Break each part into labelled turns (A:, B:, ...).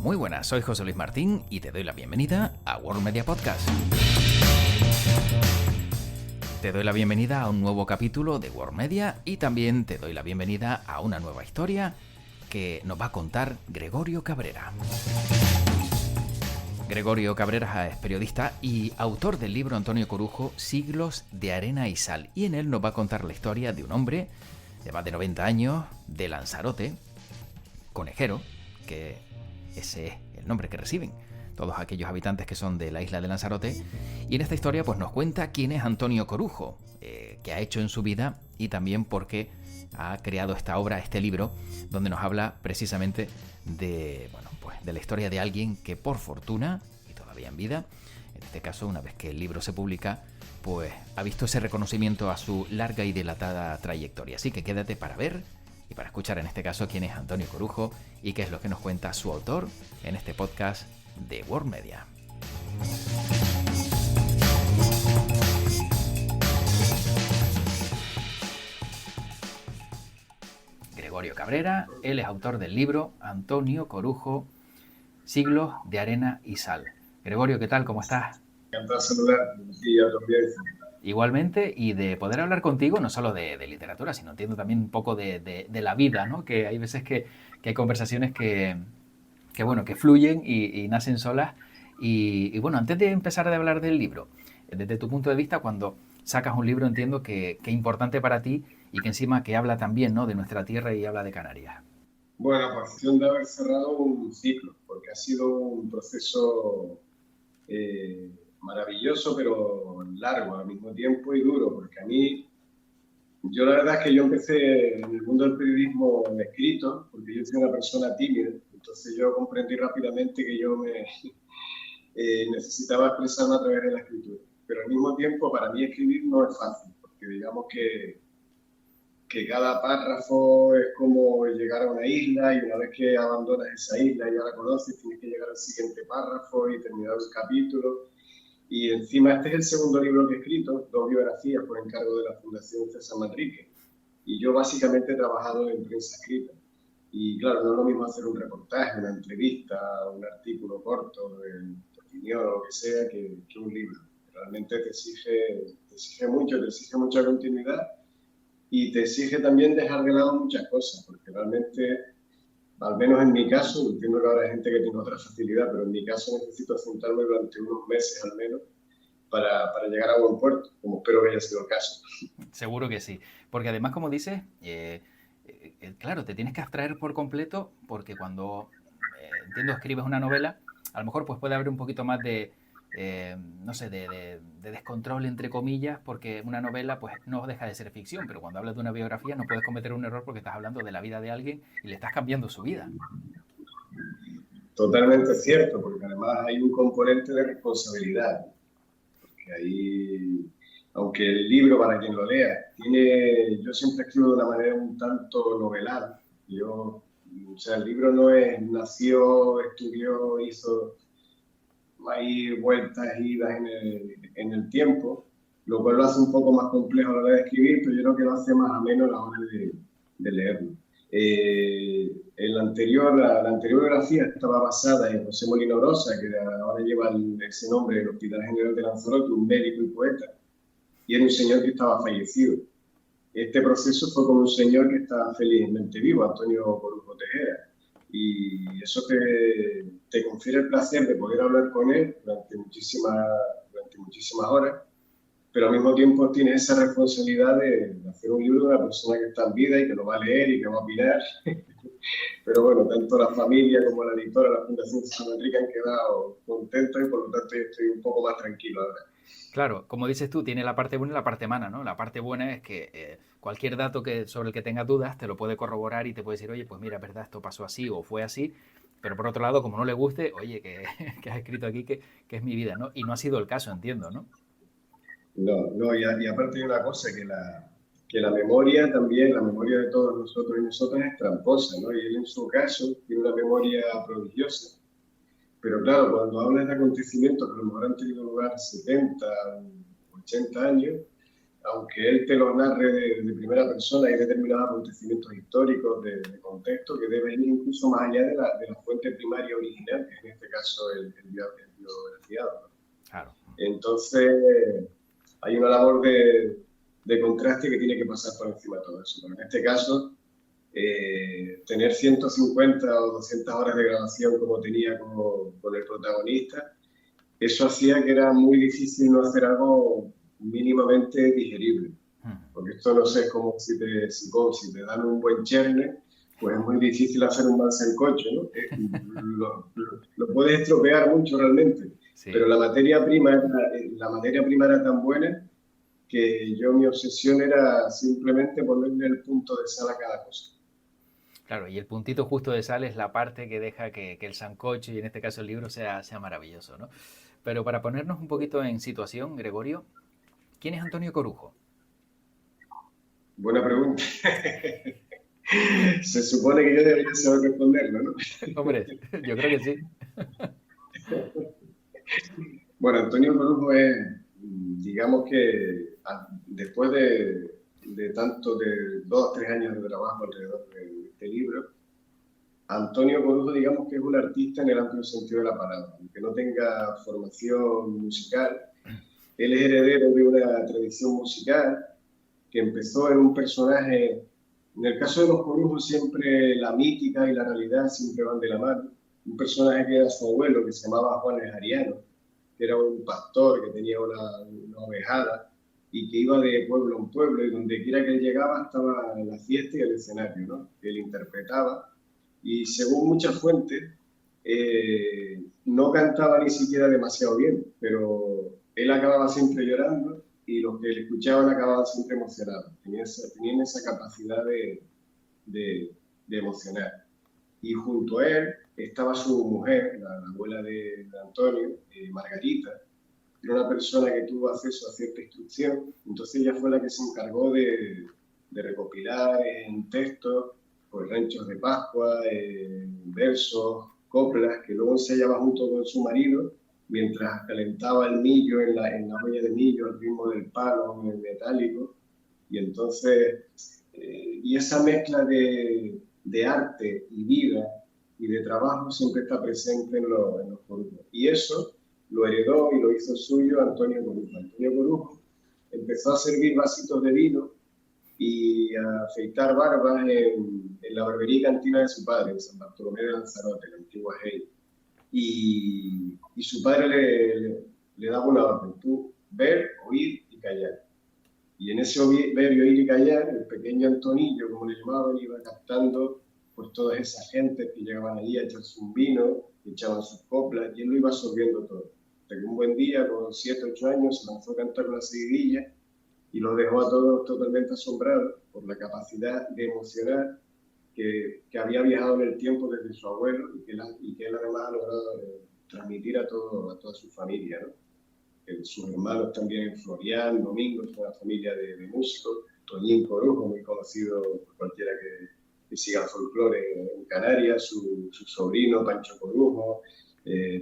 A: Muy buenas, soy José Luis Martín y te doy la bienvenida a World Media Podcast. Te doy la bienvenida a un nuevo capítulo de World Media y también te doy la bienvenida a una nueva historia que nos va a contar Gregorio Cabrera. Gregorio Cabrera es periodista y autor del libro Antonio Corujo, Siglos de arena y sal, y en él nos va a contar la historia de un hombre de más de 90 años, de Lanzarote, conejero, que ese es el nombre que reciben todos aquellos habitantes que son de la isla de Lanzarote, y en esta historia pues nos cuenta quién es Antonio Corujo, qué ha hecho en su vida y también por qué ha creado esta obra, este libro, donde nos habla precisamente de, de la historia de alguien que por fortuna, y todavía en vida, en este caso una vez que el libro se publica, pues ha visto ese reconocimiento a su larga y dilatada trayectoria. Así que quédate para ver y para escuchar en este caso quién es Antonio Corujo y qué es lo que nos cuenta su autor en este podcast de World Media. Gregorio Cabrera, él es autor del libro Antonio Corujo, Siglos de arena y sal. Gregorio, ¿qué tal? ¿Cómo estás?
B: Encantado de saludarte y a tu audiencia.
A: Igualmente, y de poder hablar contigo, no solo de literatura, sino entiendo también un poco de la vida, ¿no? Que hay veces que hay conversaciones que fluyen y nacen solas. Y bueno, antes de empezar a hablar del libro, desde tu punto de vista, cuando sacas un libro, entiendo que es importante para ti y que encima que habla también, ¿no?, de nuestra tierra y habla de Canarias.
B: Bueno, por cuestión de haber cerrado un ciclo, porque ha sido un proceso maravilloso, pero largo al mismo tiempo y duro, porque yo la verdad es que yo empecé en el mundo del periodismo escrito, porque yo soy una persona tímida, entonces yo comprendí rápidamente que yo necesitaba expresarme a través de la escritura. Pero al mismo tiempo, para mí escribir no es fácil, porque digamos que cada párrafo es como llegar a una isla y una vez que abandonas esa isla y ya la conoces, tienes que llegar al siguiente párrafo y terminar el capítulo. Y encima este es el segundo libro que he escrito, 2 biografías por encargo de la Fundación César Manrique. Y yo básicamente he trabajado en prensa escrita. Y claro, no es lo mismo hacer un reportaje, una entrevista, un artículo corto, de opinión o lo que sea, que un libro. Realmente te exige mucho, te exige mucha continuidad. Y te exige también dejar de lado muchas cosas, porque realmente, al menos en mi caso, entiendo que ahora hay gente que tiene otra facilidad, pero en mi caso necesito sentarme durante unos meses al menos para llegar a buen puerto, como espero que haya sido el caso.
A: Seguro que sí, porque además, como dices, claro, te tienes que abstraer por completo, porque cuando, entiendo, escribes una novela, a lo mejor pues puede haber un poquito más de, no sé, de descontrol, entre comillas, porque una novela pues no deja de ser ficción, pero cuando hablas de una biografía no puedes cometer un error porque estás hablando de la vida de alguien y le estás cambiando su vida.
B: Totalmente cierto, porque además hay un componente de responsabilidad, que ahí, aunque el libro, para quien lo lea, yo siempre escribo de una manera un tanto novelada. O sea, el libro nació, estudió, hizo hay vueltas e idas en el tiempo, lo cual lo hace un poco más complejo a la hora de escribir, pero yo creo que lo hace más ameno a la hora de leerlo. La anterior biografía estaba basada en José Molina Orosa, que ahora lleva ese nombre, el Hospital General de Lanzarote, un médico y poeta, y era un señor que estaba fallecido. Este proceso fue con un señor que está felizmente vivo, Antonio Corujo Tejera, y eso te confiere el placer de poder hablar con él durante muchísimas horas, pero al mismo tiempo tiene esa responsabilidad de hacer un libro de una persona que está en vida y que lo va a leer y que va a opinar. Pero bueno, tanto la familia como la editora, la Fundación San Enrique han quedado contentos y por lo tanto estoy un poco más tranquilo ahora.
A: Claro, como dices tú, tiene la parte buena y la parte mala, ¿no? La parte buena es que cualquier dato sobre el que tengas dudas te lo puede corroborar y te puede decir, oye, pues mira, es verdad, esto pasó así o fue así, pero por otro lado, como no le guste, oye, que has escrito aquí que es mi vida, ¿no? Y no ha sido el caso, entiendo, ¿no?
B: No, y aparte hay una cosa, que la memoria también, la memoria de todos nosotros y nosotras es tramposa, ¿no? Y él en su caso tiene una memoria prodigiosa. Pero claro, cuando hablas de acontecimientos que a lo mejor han tenido lugar 70, 80 años, aunque él te lo narre de primera persona, hay determinados acontecimientos históricos de contexto que deben ir incluso más allá de la fuente primaria original, que en este caso el biografiado, ¿no?
A: Claro.
B: Entonces, hay una labor de contraste que tiene que pasar por encima de todo eso. Pero en este caso, tener 150 o 200 horas de grabación como tenía con el protagonista, eso hacía que era muy difícil no hacer algo mínimamente digerible. Porque esto no sé, es como si te dan un buen cherne, pues es muy difícil hacer un mal sancocho, ¿no? Lo puedes estropear mucho realmente, sí. Pero la materia prima era tan buena que mi obsesión era simplemente ponerle el punto de sal a cada cosa.
A: Claro, y el puntito justo de sal es la parte que deja que el sancocho, y en este caso el libro, sea maravilloso, ¿no? Pero para ponernos un poquito en situación, Gregorio, ¿quién es Antonio Corujo?
B: Buena pregunta. Se supone que yo debería saber responderlo, ¿no?
A: Hombre, yo creo que sí.
B: Bueno, Antonio Corujo es, digamos que después de 2 o 3 años de trabajo alrededor de este libro, Antonio Corujo, digamos que es un artista en el amplio sentido de la palabra, aunque no tenga formación musical. Él es heredero de una tradición musical que empezó en un personaje. En el caso de los Corujos siempre la mítica y la realidad siempre van de la mano. Un personaje que era su abuelo, que se llamaba Juan el Ariano, que era un pastor que tenía una ovejada y que iba de pueblo en pueblo, y donde quiera que él llegaba estaba la fiesta y el escenario, ¿no? Que él interpretaba. Y según muchas fuentes, no cantaba ni siquiera demasiado bien, pero él acababa siempre llorando y los que le escuchaban acababan siempre emocionados. Tenían esa capacidad de emocionar. Y junto a él estaba su mujer, la abuela de Antonio, Margarita, que era una persona que tuvo acceso a cierta instrucción. Entonces ella fue la que se encargó de recopilar en textos pues, ranchos de Pascua, versos, coplas, que luego ensayaba junto con su marido mientras calentaba el millo en la olla de millo al ritmo del palo metálico. Y entonces, y esa mezcla de arte y vida y de trabajo siempre está presente en los Corujos. Y eso lo heredó y lo hizo suyo Antonio Corujo. Antonio Corujo empezó a servir vasitos de vino y a afeitar barbas en la barbería y cantina de su padre, en San Bartolomé de Lanzarote, la antigua Hey. Y su padre le daba una orden: tú ver, oír y callar. Y en ese ver y oír y callar, el pequeño Antonillo, como le llamaban, iba captando pues todas esas gentes que llegaban allí a echarse un vino, que echaban sus coplas, y él lo iba absorbiendo todo. Hasta que un buen día, con 7 o 8 años, se lanzó a cantar una seguidilla y los dejó a todos totalmente asombrados por la capacidad de emocionar que había viajado en el tiempo desde su abuelo y que él además ha logrado transmitir a toda su familia, ¿no? Sus hermanos también, Florian, Domingo, es una familia de músicos, Toñín Corujo, muy conocido por cualquiera que siga el folclore en Canarias, su sobrino Pancho Corujo,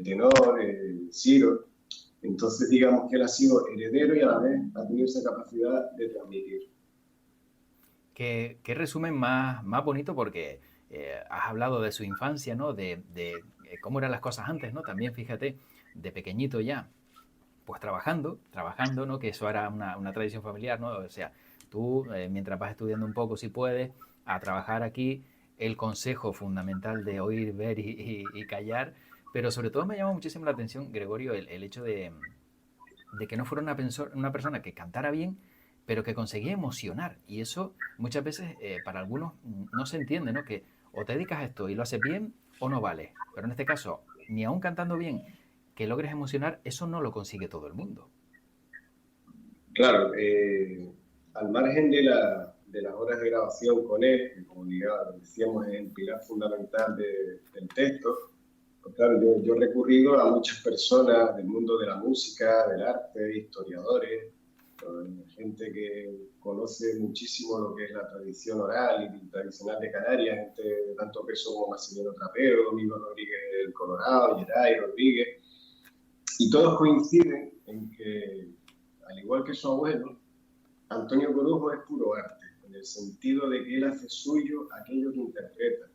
B: tenor, Ciro. Entonces digamos que él ha sido heredero y a la vez ha tenido esa capacidad de transmitir.
A: Qué resumen más bonito, porque has hablado de su infancia, ¿no? De cómo eran las cosas antes, ¿no? También fíjate, de pequeñito ya, pues trabajando, ¿no? Que eso era una tradición familiar, ¿no? O sea, tú mientras vas estudiando un poco, si puedes, a trabajar aquí, el consejo fundamental de oír, ver y callar. Pero sobre todo me llama muchísimo la atención, Gregorio, el hecho de que no fuera una persona que cantara bien, pero que conseguía emocionar. Y eso muchas veces para algunos no se entiende, ¿no? Que o te dedicas a esto y lo haces bien o no vale. Pero en este caso, ni aún cantando bien, que logres emocionar, eso no lo consigue todo el mundo.
B: Claro, al margen de las horas de grabación con él, que como decíamos es el pilar fundamental del texto, pues claro, yo he recurrido a muchas personas del mundo de la música, del arte, historiadores, gente que conoce muchísimo lo que es la tradición oral y tradicional de Canarias, gente de tanto peso como Maximiliano Trapero, Domingo Rodríguez del Colorado, Geray Rodríguez, y todos coinciden en que, al igual que su abuelo, Antonio Corujo es puro arte, en el sentido de que él hace suyo aquello que interpreta.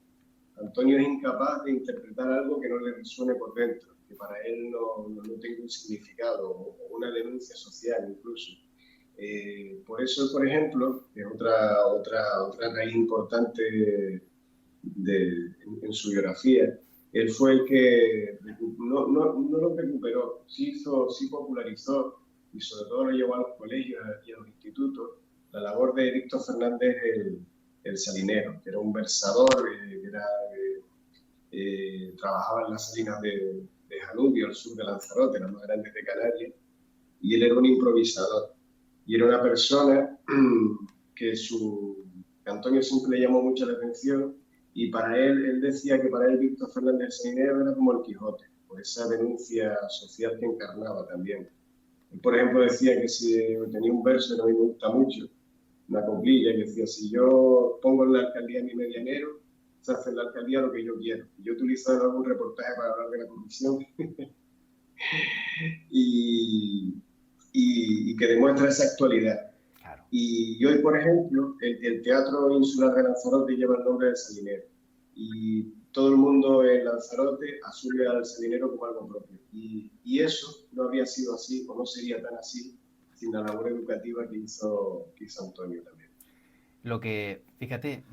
B: Antonio es incapaz de interpretar algo que no le resuene por dentro, que para él no tenga un significado o una denuncia social incluso. Por eso, por ejemplo, que es otra raíz importante en su biografía, él fue el que no lo recuperó, sí popularizó y sobre todo lo llevó a los colegios y a los institutos la labor de Víctor Fernández el Salinero, que era un versador, trabajaba en las salinas de Janubio, al sur de Lanzarote, las más grandes de Canarias, y él era un improvisador. Y era una persona que Antonio siempre le llamó mucho la atención, y para él decía que para él Víctor Fernández Salinero era como el Quijote, por esa denuncia social que encarnaba también. Él, por ejemplo, decía que si tenía un verso que a mí me gusta mucho, una coplilla, que decía: si yo pongo en la alcaldía mi medianero, se hace en la alcaldía lo que yo quiero. Yo he utilizado algún reportaje para hablar de la corrupción y que demuestra esa actualidad. Claro. Y hoy, por ejemplo, el Teatro Insular de Lanzarote lleva el nombre del Salinero. Y todo el mundo en Lanzarote asume al Salinero como algo propio. Y eso no habría sido así, o no sería tan así, sin la labor educativa que hizo Antonio también.
A: Lo que, fíjate,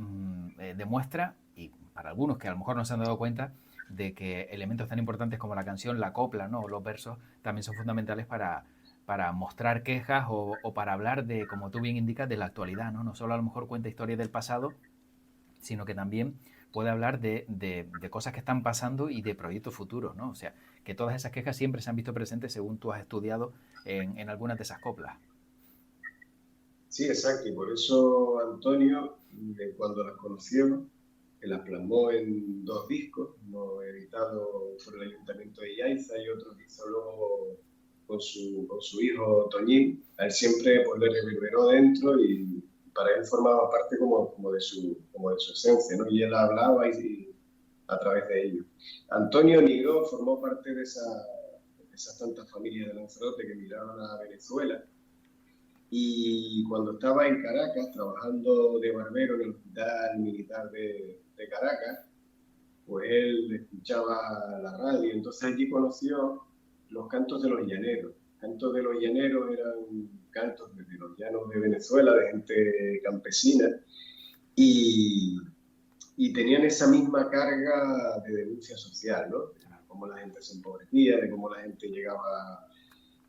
A: demuestra, y para algunos que a lo mejor no se han dado cuenta, de que elementos tan importantes como la canción, la copla, ¿no?, o los versos también son fundamentales para mostrar quejas o para hablar de, como tú bien indicas, de la actualidad, ¿no? No solo a lo mejor cuenta historias del pasado, sino que también puede hablar de cosas que están pasando y de proyectos futuros, ¿no? O sea, que todas esas quejas siempre se han visto presentes según tú has estudiado en algunas de esas coplas.
B: Sí, exacto, y por eso Antonio, cuando las conoció, las plasmó en 2 discos, uno editado por el Ayuntamiento de Yaiza y otro que hizo luego con su hijo Toñín. A él siempre pues, le reverberó dentro y para él formaba parte como de su esencia, ¿no? Y él hablaba a través de ello. Antonio emigró, formó parte de esas tantas familias de Lanzarote que emigraron a Venezuela. Y cuando estaba en Caracas, trabajando de barbero en el Hospital Militar de Caracas, pues él escuchaba la radio. Entonces allí conoció los cantos de los llaneros. Cantos de los llaneros eran cantos de los llanos de Venezuela, de gente campesina, y tenían esa misma carga de denuncia social, ¿no? De cómo la gente se empobrecía, de cómo la gente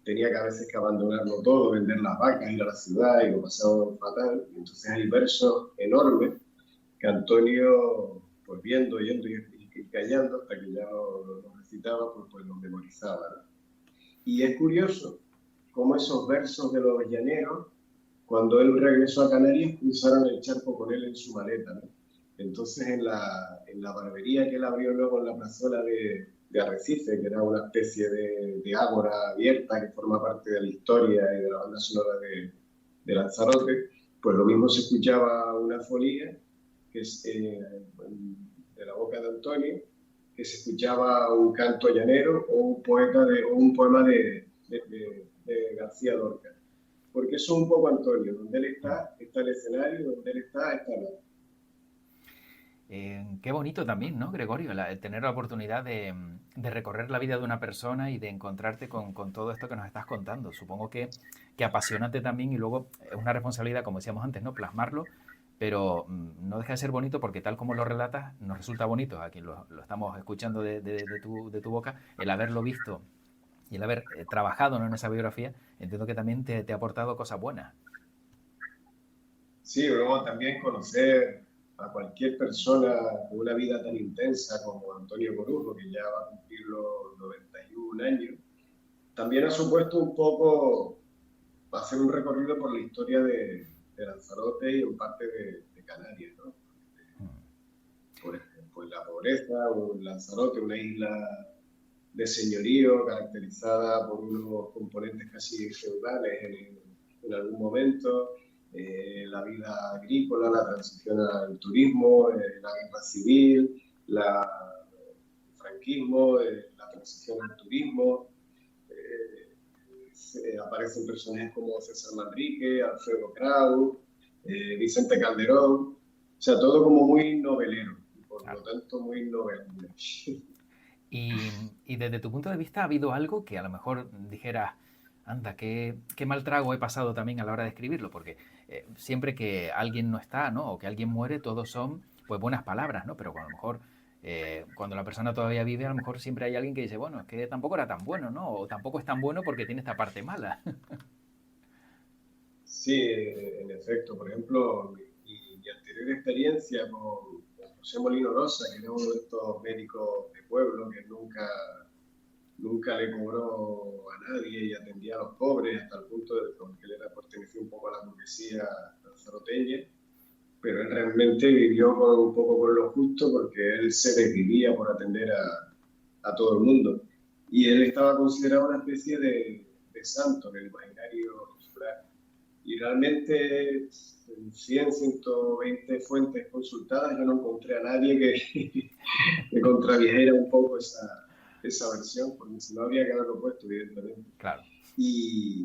B: tenía que a veces que abandonarlo todo, vender las vacas, ir a la ciudad y lo pasaba fatal. Y entonces hay versos enormes que Antonio, pues viendo, oyendo y callando, hasta que ya lo recitaba, pues los memorizaba, ¿no? Y es curioso cómo esos versos de los llaneros, cuando él regresó a Canarias, cruzaron el charco con él en su maleta, ¿no? Entonces en la barbería que él abrió luego en la plazuela de Arrecife, que era una especie de ágora abierta que forma parte de la historia y de la banda sonora de Lanzarote, pues lo mismo se escuchaba una folía, que es de la boca de Antonio, que se escuchaba un canto llanero o un poema de García Lorca. Porque eso es un poco Antonio, donde él está el escenario, donde él está la...
A: Qué bonito también, ¿no, Gregorio? El tener la oportunidad de recorrer la vida de una persona y de encontrarte con todo esto que nos estás contando. Supongo que apasionante también y luego es una responsabilidad, como decíamos antes, ¿no? Plasmarlo, pero no deja de ser bonito porque tal como lo relatas, nos resulta bonito a quien lo estamos escuchando de tu boca, el haberlo visto y el haber trabajado, ¿no?, en esa biografía, entiendo que también te ha aportado cosas buenas.
B: Sí, luego también conocer a cualquier persona con una vida tan intensa como Antonio Corujo, que ya va a cumplir los 91 años, también ha supuesto un poco hacer un recorrido por la historia de Lanzarote y en parte de Canarias, ¿no? Por la pobreza, o Lanzarote, una isla de señorío caracterizada por unos componentes casi feudales en algún momento, la vida agrícola, la transición al turismo, la guerra civil, el franquismo, la transición al turismo, aparecen personajes como César Manrique, Alfredo Kraus, Vicente Calderón, o sea, todo como muy novelero y por
A: Claro.
B: lo tanto muy novelero.
A: Y desde tu punto de vista, ¿ha habido algo que a lo mejor dijeras, anda, qué mal trago he pasado también a la hora de escribirlo? Porque siempre que alguien no está, ¿no? O que alguien muere, todos son pues buenas palabras, ¿no? Pero a lo mejor cuando la persona todavía vive, a lo mejor siempre hay alguien que dice, bueno, es que tampoco era tan bueno, ¿no? O tampoco es tan bueno porque tiene esta parte mala.
B: Sí, en efecto, por ejemplo, mi anterior experiencia con José Molino Rosa, que era uno de estos médicos de pueblo que nunca le cobró a nadie y atendía a los pobres hasta el punto de que él pertenecía un poco a la burguesía lanzaroteña, pero él realmente vivió un poco con lo justo porque él se desvivía por atender a todo el mundo. Y él estaba considerado una especie de santo en el imaginario insular. Y realmente en 100, 120 fuentes consultadas yo no encontré a nadie que contradijera un poco esa versión, porque si no habría que haberlo puesto, evidentemente.
A: Claro.
B: Y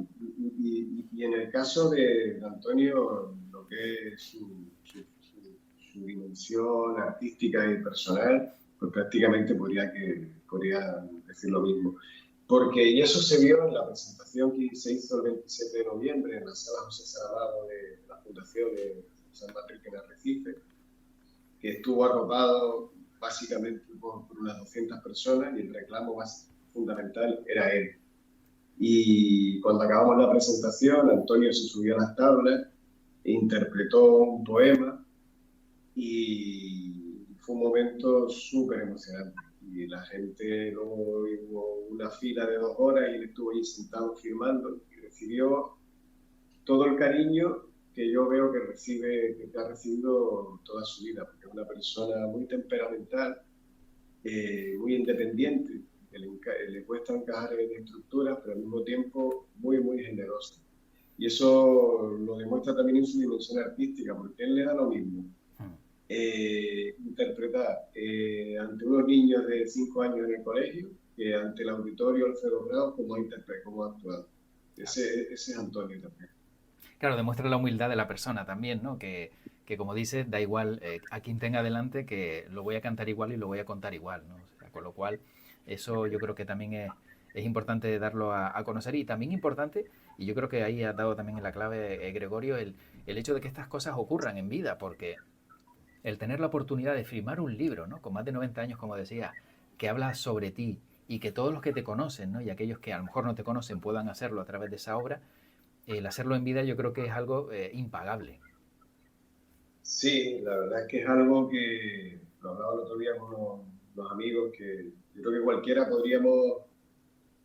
B: en el caso de Antonio, lo que es su dimensión artística y personal, pues prácticamente podría decir lo mismo. Y eso se vio en la presentación que se hizo el 27 de noviembre en la sala José Saramago de la Fundación de San Patrick en Arrecife, que estuvo arropado básicamente por unas 200 personas y el reclamo más fundamental era él. Y cuando acabamos la presentación, Antonio se subió a las tablas e interpretó un poema y fue un momento súper emocionante. Y la gente, luego hubo una fila de 2 horas y él estuvo ahí sentado firmando y recibió todo el cariño que yo veo que ha recibido toda su vida, porque es una persona muy temperamental, muy independiente, que le cuesta encajar en estructuras, pero al mismo tiempo muy, muy generosa. Y eso lo demuestra también en su dimensión artística, porque él le da lo mismo interpretar ante unos niños de 5 años en el colegio que ante el auditorio Alfredo Kraus como ha actuado. Ese es Antonio también.
A: Claro, demuestra la humildad de la persona también, ¿no? Que como dices, da igual a quien tenga delante, que lo voy a cantar igual y lo voy a contar igual, ¿no? O sea, con lo cual, eso yo creo que también es importante darlo a conocer y también importante, y yo creo que ahí ha dado también en la clave Gregorio, el hecho de que estas cosas ocurran en vida, porque el tener la oportunidad de firmar un libro, ¿no? Con más de 90 años, como decía, que habla sobre ti y que todos los que te conocen, ¿no? Y aquellos que a lo mejor no te conocen puedan hacerlo a través de esa obra, el hacerlo en vida yo creo que es algo impagable.
B: Sí, la verdad es que es algo que lo hablaba el otro día con los amigos, que yo creo que cualquiera podríamos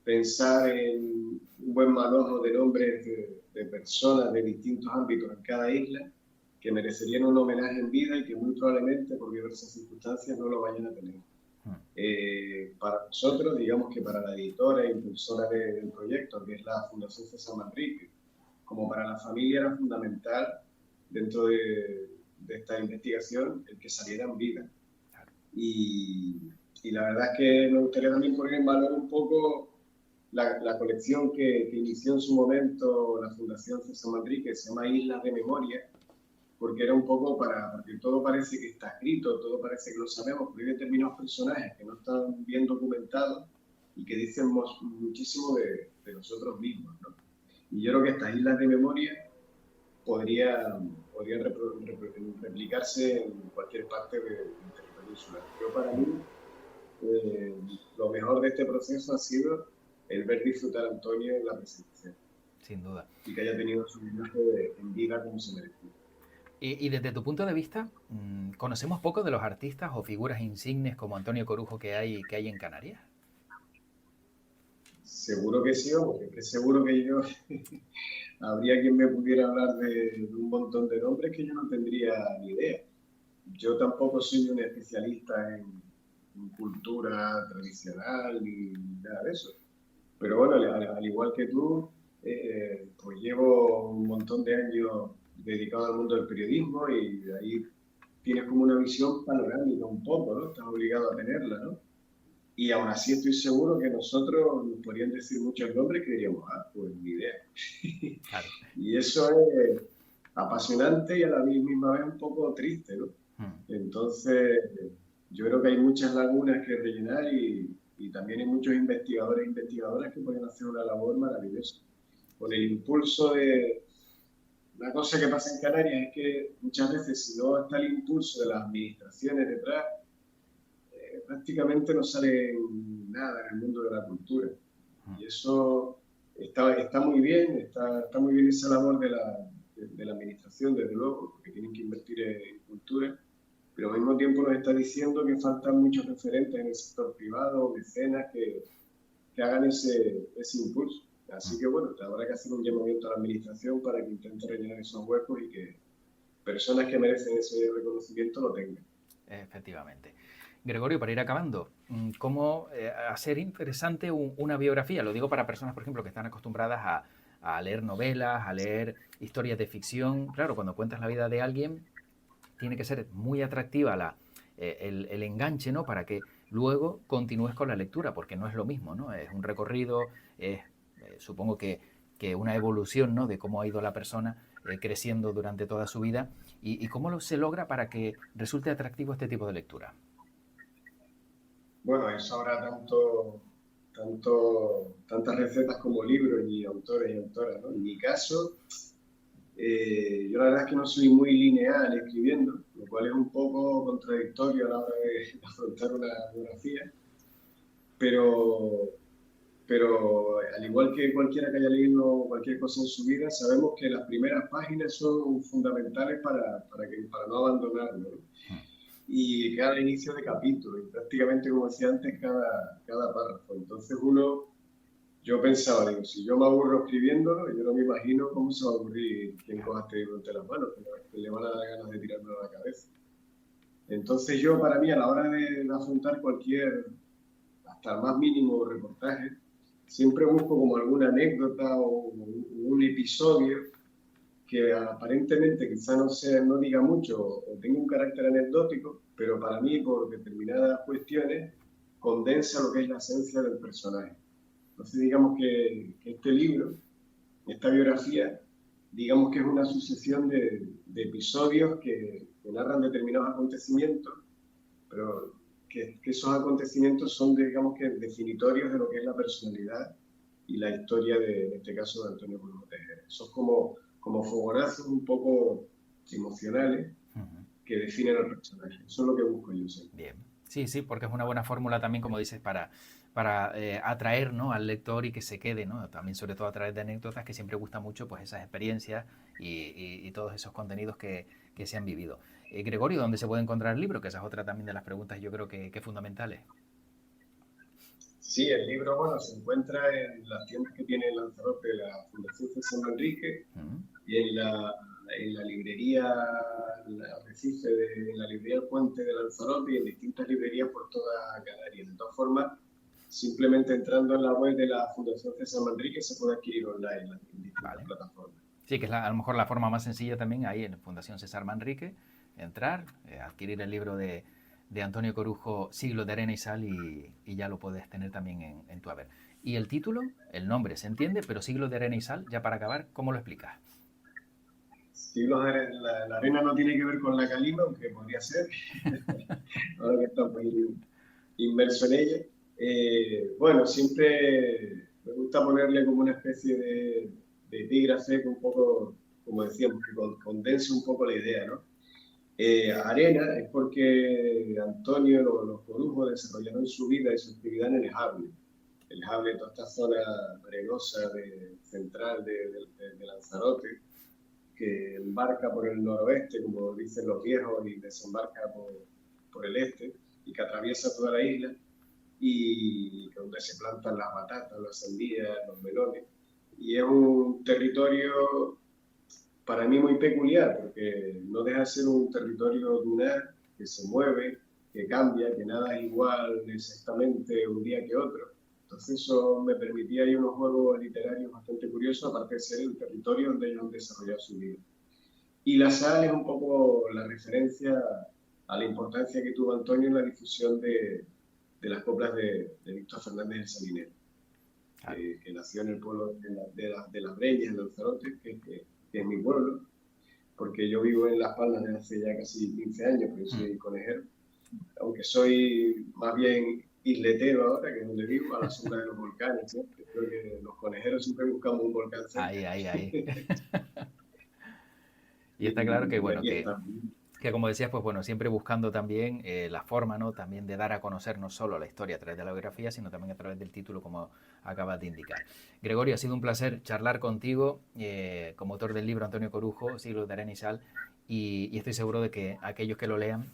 B: pensar en un buen manojo de nombres de personas de distintos ámbitos en cada isla que merecerían un homenaje en vida y que muy probablemente por diversas circunstancias no lo vayan a tener. Para nosotros, digamos que para la editora e impulsora del proyecto, que es la Fundación César Manrique, como para la familia era fundamental dentro de esta investigación el que salieran vivas. Y la verdad es que me gustaría también poner en valor un poco la colección que inició en su momento la Fundación César Manrique, que se llama Islas de Memoria, porque era un poco porque todo parece que está escrito, todo parece que lo sabemos, pero hay determinados personajes que no están bien documentados y que dicen muchísimo de nosotros mismos, ¿no? Y yo creo que estas islas de memoria podrían replicarse en cualquier parte del territorio insular. Yo para mí, lo mejor de este proceso ha sido el ver disfrutar a Antonio en la presentación.
A: Sin duda.
B: Y que haya tenido su homenaje en vida como se merecía.
A: Y desde tu punto de vista, ¿conocemos poco de los artistas o figuras insignes como Antonio Corujo que hay en Canarias?
B: Seguro que sí, porque es seguro que yo habría quien me pudiera hablar de un montón de nombres que yo no tendría ni idea. Yo tampoco soy un especialista en cultura tradicional ni nada de eso. Pero bueno, al igual que tú, pues llevo un montón de años dedicado al mundo del periodismo y ahí tienes como una visión panorámica un poco, ¿no? Estás obligado a tenerla, ¿no? Y aún así estoy seguro que nosotros nos podrían decir muchos nombres que diríamos, pues ni idea.
A: Claro.
B: Y eso es apasionante y a la misma vez un poco triste, ¿no? Entonces, yo creo que hay muchas lagunas que rellenar y también hay muchos investigadores e investigadoras que pueden hacer una labor maravillosa. Con el impulso de... Una cosa que pasa en Canarias es que muchas veces si no está el impulso de las administraciones detrás, prácticamente no sale nada en el mundo de la cultura. Y eso está muy bien, está muy bien esa labor de la administración, desde luego, porque tienen que invertir en cultura, pero al mismo tiempo nos está diciendo que faltan muchos referentes en el sector privado, mecenas, que hagan ese impulso. Así que bueno, habrá que hacer un llamamiento a la administración para que intente rellenar esos huecos y que personas que merecen ese reconocimiento lo tengan.
A: Efectivamente. Gregorio, para ir acabando, ¿cómo hacer interesante una biografía? Lo digo para personas, por ejemplo, que están acostumbradas a leer novelas, a leer historias de ficción. Claro, cuando cuentas la vida de alguien, tiene que ser muy atractiva el enganche, ¿no? Para que luego continúes con la lectura, porque no es lo mismo, ¿no? Es un recorrido, supongo que una evolución, ¿no? De cómo ha ido la persona creciendo durante toda su vida y cómo se logra para que resulte atractivo este tipo de lectura.
B: Bueno, eso habrá tantas recetas como libros y autores y autoras, ¿no? En mi caso, yo la verdad es que no soy muy lineal escribiendo, lo cual es un poco contradictorio a la hora de afrontar una biografía, pero al igual que cualquiera que haya leído cualquier cosa en su vida, sabemos que las primeras páginas son fundamentales para no abandonarlo, ¿no? Y cada inicio de capítulo, y prácticamente, como decía antes, cada párrafo. Entonces yo pensaba, digo, si yo me aburro escribiéndolo, yo no me imagino cómo se va a aburrir quien coja este libro entre las manos, que le van a dar ganas de tirarlo a la cabeza. Entonces para mí, a la hora de afrontar hasta el más mínimo reportaje, siempre busco como alguna anécdota o un episodio que aparentemente quizá no diga mucho o tenga un carácter anecdótico, pero para mí, por determinadas cuestiones, condensa lo que es la esencia del personaje. Entonces, digamos que este libro, esta biografía, digamos que es una sucesión de episodios que narran determinados acontecimientos, pero que esos acontecimientos son, digamos que, definitorios de lo que es la personalidad y la historia en este caso, de Antonio Corujo Tejera. Eso es como fogonazos un poco emocionales que definen al personaje. Eso es lo que busco yo siempre.
A: Bien. Sí, porque es una buena fórmula también, como dices, para atraer, ¿no? Al lector y que se quede, ¿no? También, sobre todo a través de anécdotas, que siempre gusta mucho pues esas experiencias y todos esos contenidos que se han vivido. Gregorio, ¿dónde se puede encontrar el libro? Que esa es otra también de las preguntas yo creo que fundamentales.
B: Sí, el libro, bueno, se encuentra en las tiendas que tiene Lanzarote de la Fundación César Manrique y en la librería Arrecife, en la librería El Puente de Lanzarote y en distintas librerías por toda Canarias. De todas formas, simplemente entrando en la web de la Fundación César Manrique se puede adquirir online en distintas plataformas.
A: Sí, que es a lo mejor la forma más sencilla también ahí en Fundación César Manrique, entrar, adquirir el libro de Antonio Corujo, Siglos de Arena y Sal, y ya lo puedes tener también en tu haber. Y el título, el nombre se entiende, pero Siglos de Arena y Sal, ya para acabar, ¿cómo lo explicas?
B: Siglos de Arena, la arena no tiene que ver con la calima, aunque podría ser, ahora que estamos inmerso en ella. Bueno, siempre me gusta ponerle como una especie de epígrafe que un poco, como decíamos, que condense un poco la idea, ¿no? Arena es porque Antonio los Corujos desarrollaron su vida y su actividad en el Jable. El Jable, toda esta zona arenosa central de Lanzarote, que embarca por el noroeste, como dicen los viejos, y desembarca por el este, y que atraviesa toda la isla, y donde se plantan las batatas, las sandías, los melones. Y es un territorio para mí muy peculiar, porque no deja de ser un territorio dunar que se mueve, que cambia, que nada es igual exactamente un día que otro. Entonces eso me permitía ahí unos juegos literarios bastante curiosos, aparte de ser el territorio donde ellos han desarrollado su vida. Y la sal es un poco la referencia a la importancia que tuvo Antonio en la difusión de de las coplas de Víctor Fernández el Salinero, que nació en el pueblo de Las Breñas, en Lanzarote, que es mi pueblo, porque yo vivo en Las Palmas desde hace ya casi 15 años, pero soy conejero, aunque soy más bien isletero ahora, que es donde vivo, a la sombra de los volcanes, ¿sí? Creo que los conejeros siempre buscamos un volcán cerca.
A: Ahí. Y está claro que, bueno, que como decías, pues bueno, siempre buscando también la forma, ¿no? También de dar a conocer no solo la historia a través de la biografía, sino también a través del título, como acabas de indicar. Gregorio, ha sido un placer charlar contigo, como autor del libro Antonio Corujo, Siglos de Arena y Sal, y estoy seguro de que aquellos que lo lean,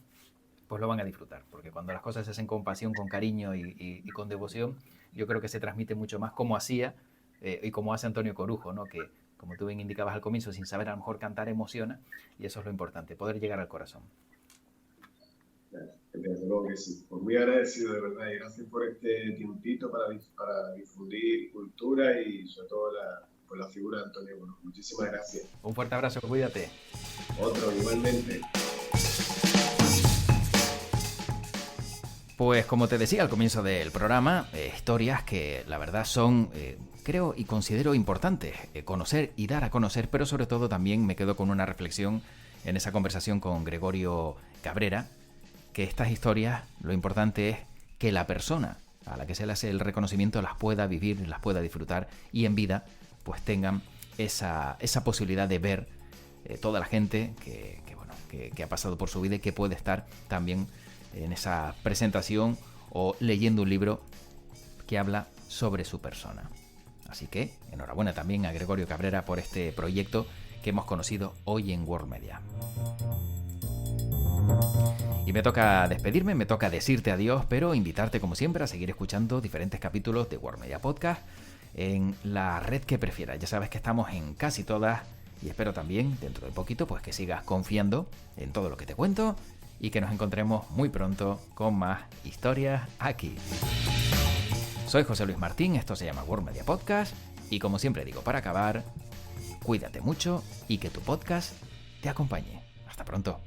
A: pues lo van a disfrutar, porque cuando las cosas se hacen con pasión, con cariño y con devoción, yo creo que se transmite mucho más como hacía y como hace Antonio Corujo, ¿no? Que, como tú bien indicabas al comienzo, sin saber a lo mejor cantar, emociona, y eso es lo importante, poder llegar al corazón.
B: Desde luego que sí. Pues muy agradecido, de verdad, y gracias por este tiempito para difundir cultura y sobre todo la figura de Antonio Corujo. Muchísimas gracias.
A: Un fuerte abrazo, cuídate.
B: Otro, igualmente.
A: Pues como te decía al comienzo del programa, historias que la verdad son, creo y considero importantes conocer y dar a conocer, pero sobre todo también me quedo con una reflexión en esa conversación con Gregorio Cabrera, que estas historias, lo importante es que la persona a la que se le hace el reconocimiento las pueda vivir, las pueda disfrutar y en vida pues tengan esa posibilidad de ver toda la gente que ha pasado por su vida y que puede estar también en esa presentación o leyendo un libro que habla sobre su persona. Así que enhorabuena también a Gregorio Cabrera por este proyecto que hemos conocido hoy en World Media. Y me toca despedirme, me toca decirte adiós, pero invitarte como siempre a seguir escuchando diferentes capítulos de World Media Podcast en la red que prefieras. Ya sabes que estamos en casi todas y espero también dentro de poquito pues que sigas confiando en todo lo que te cuento y que nos encontremos muy pronto con más historias aquí. Soy José Luis Martín, esto se llama World Media Podcast y como siempre digo para acabar, cuídate mucho y que tu podcast te acompañe. Hasta pronto.